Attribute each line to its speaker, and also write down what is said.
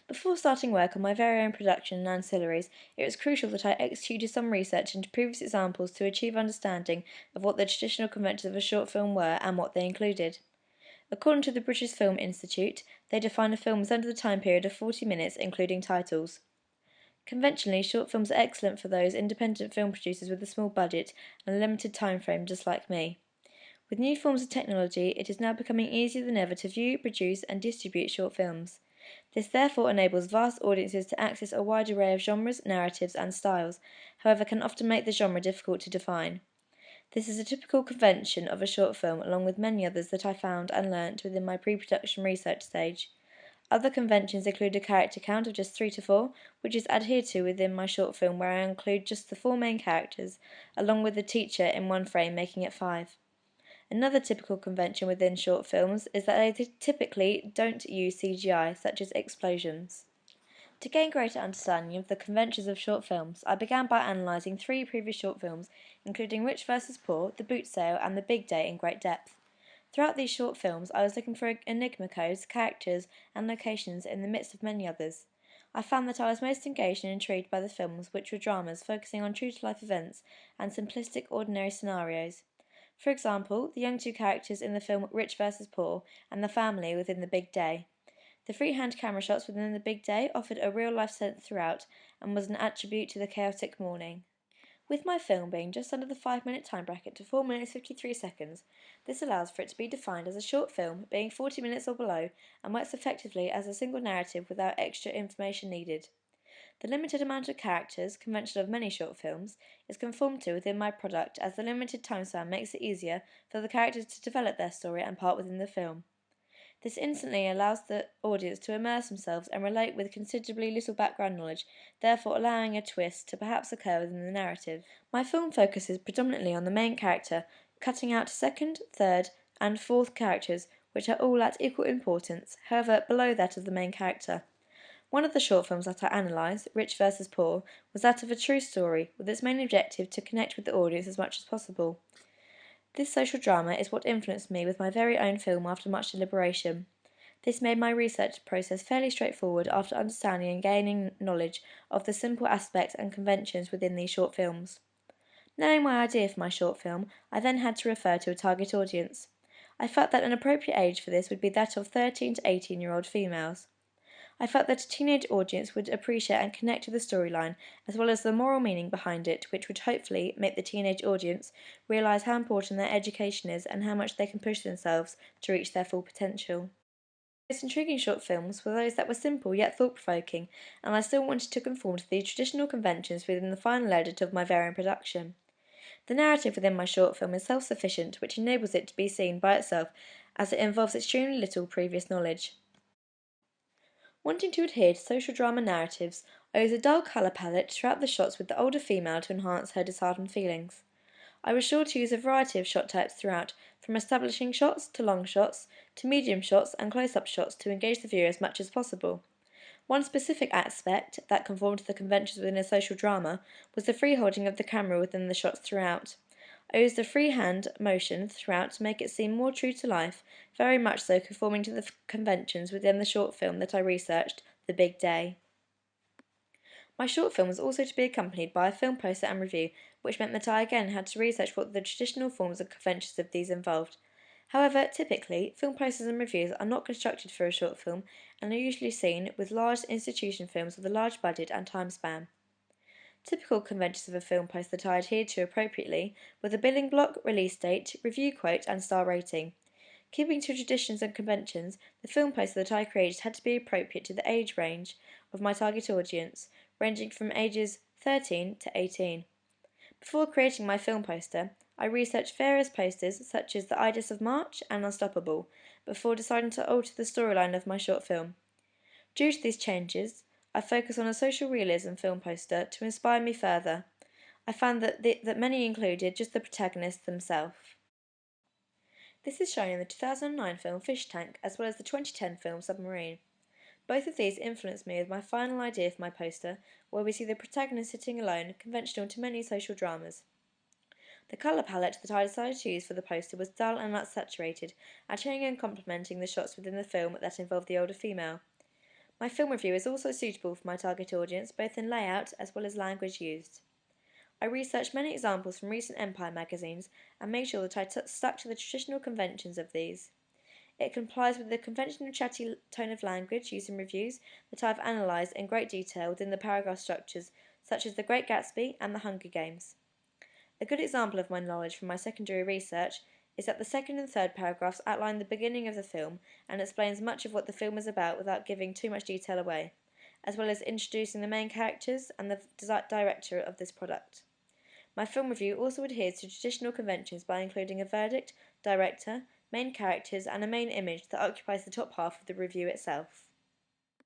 Speaker 1: Before starting work on my very own production and ancillaries, it was crucial that I executed some research into previous examples to achieve understanding of what the traditional conventions of a short film were and what they included. According to the British Film Institute, they define a film as under the time period of 40 minutes, including titles. Conventionally, short films are excellent for those independent film producers with a small budget and a limited time frame, just like me. With new forms of technology, it is now becoming easier than ever to view, produce, and distribute short films. This therefore enables vast audiences to access a wide array of genres, narratives, and styles, however, can often make the genre difficult to define. This is a typical convention of a short film, along with many others that I found and learnt within my pre-production research stage. Other conventions include a character count of just 3 to 4, which is adhered to within my short film, where I include just the 4 main characters, along with the teacher in one frame, making it 5. Another typical convention within short films is that they typically don't use CGI, such as explosions. To gain greater understanding of the conventions of short films, I began by analysing 3 previous short films, including Rich vs. Poor, The Boot Sale, and The Big Day in great depth. Throughout these short films, I was looking for enigma codes, characters, and locations in the midst of many others. I found that I was most engaged and intrigued by the films, which were dramas focusing on true-to-life events and simplistic, ordinary scenarios. For example, the young two characters in the film Rich vs. Poor and the family within The Big Day. The freehand camera shots within The Big Day offered a real-life sense throughout and was an attribute to the chaotic morning. With my film being just under the 5-minute time bracket to 4 minutes 53 seconds, this allows for it to be defined as a short film, being 40 minutes or below, and works effectively as a single narrative without extra information needed. The limited amount of characters, conventional of many short films, is conformed to within my product, as the limited time span makes it easier for the characters to develop their story and part within the film. This instantly allows the audience to immerse themselves and relate with considerably little background knowledge, therefore allowing a twist to perhaps occur within the narrative. My film focuses predominantly on the main character, cutting out second, third, and fourth characters, which are all at equal importance, however below that of the main character. One of the short films that I analysed, Rich vs. Poor, was that of a true story, with its main objective to connect with the audience as much as possible. This social drama is what influenced me with my very own film after much deliberation. This made my research process fairly straightforward after understanding and gaining knowledge of the simple aspects and conventions within these short films. Knowing my idea for my short film, I then had to refer to a target audience. I felt that an appropriate age for this would be that of 13 to 18-year-old females. I felt that a teenage audience would appreciate and connect to the storyline, as well as the moral meaning behind it, which would hopefully make the teenage audience realise how important their education is and how much they can push themselves to reach their full potential. The most intriguing short films were those that were simple yet thought-provoking, and I still wanted to conform to the traditional conventions within the final edit of my very own production. The narrative within my short film is self-sufficient, which enables it to be seen by itself, as it involves extremely little previous knowledge. Wanting to adhere to social drama narratives, I used a dull colour palette throughout the shots with the older female to enhance her disheartened feelings. I was sure to use a variety of shot types throughout, from establishing shots to long shots, to medium shots and close-up shots to engage the viewer as much as possible. One specific aspect that conformed to the conventions within a social drama was the free-holding of the camera within the shots throughout. I used a freehand motion throughout to make it seem more true to life, very much so conforming to the conventions within the short film that I researched, The Big Day. My short film was also to be accompanied by a film poster and review, which meant that I again had to research what the traditional forms and conventions of these involved. However, typically, film posters and reviews are not constructed for a short film and are usually seen with large institution films with a large budget and time span. Typical conventions of a film poster that I adhered to appropriately were the billing block, release date, review quote, and star rating. Keeping to traditions and conventions, the film poster that I created had to be appropriate to the age range of my target audience, ranging from ages 13 to 18. Before creating my film poster, I researched various posters such as The Ides of March and Unstoppable, before deciding to alter the storyline of my short film. Due to these changes, I focused on a social realism film poster to inspire me further. I found that many included just the protagonists themselves. This is shown in the 2009 film Fish Tank as well as the 2010 film Submarine. Both of these influenced me with my final idea for my poster, where we see the protagonist sitting alone, conventional to many social dramas. The colour palette that I decided to use for the poster was dull and unsaturated, adding and complementing the shots within the film that involved the older female. My film review is also suitable for my target audience, both in layout as well as language used. I researched many examples from recent Empire magazines and made sure that I stuck to the traditional conventions of these. It complies with the conventional chatty tone of language used in reviews that I have analysed in great detail within the paragraph structures, such as The Great Gatsby and The Hunger Games. A good example of my knowledge from my secondary research is that the second and third paragraphs outline the beginning of the film and explains much of what the film is about without giving too much detail away, as well as introducing the main characters and the director of this product. My film review also adheres to traditional conventions by including a verdict, director, main characters, and a main image that occupies the top half of the review itself.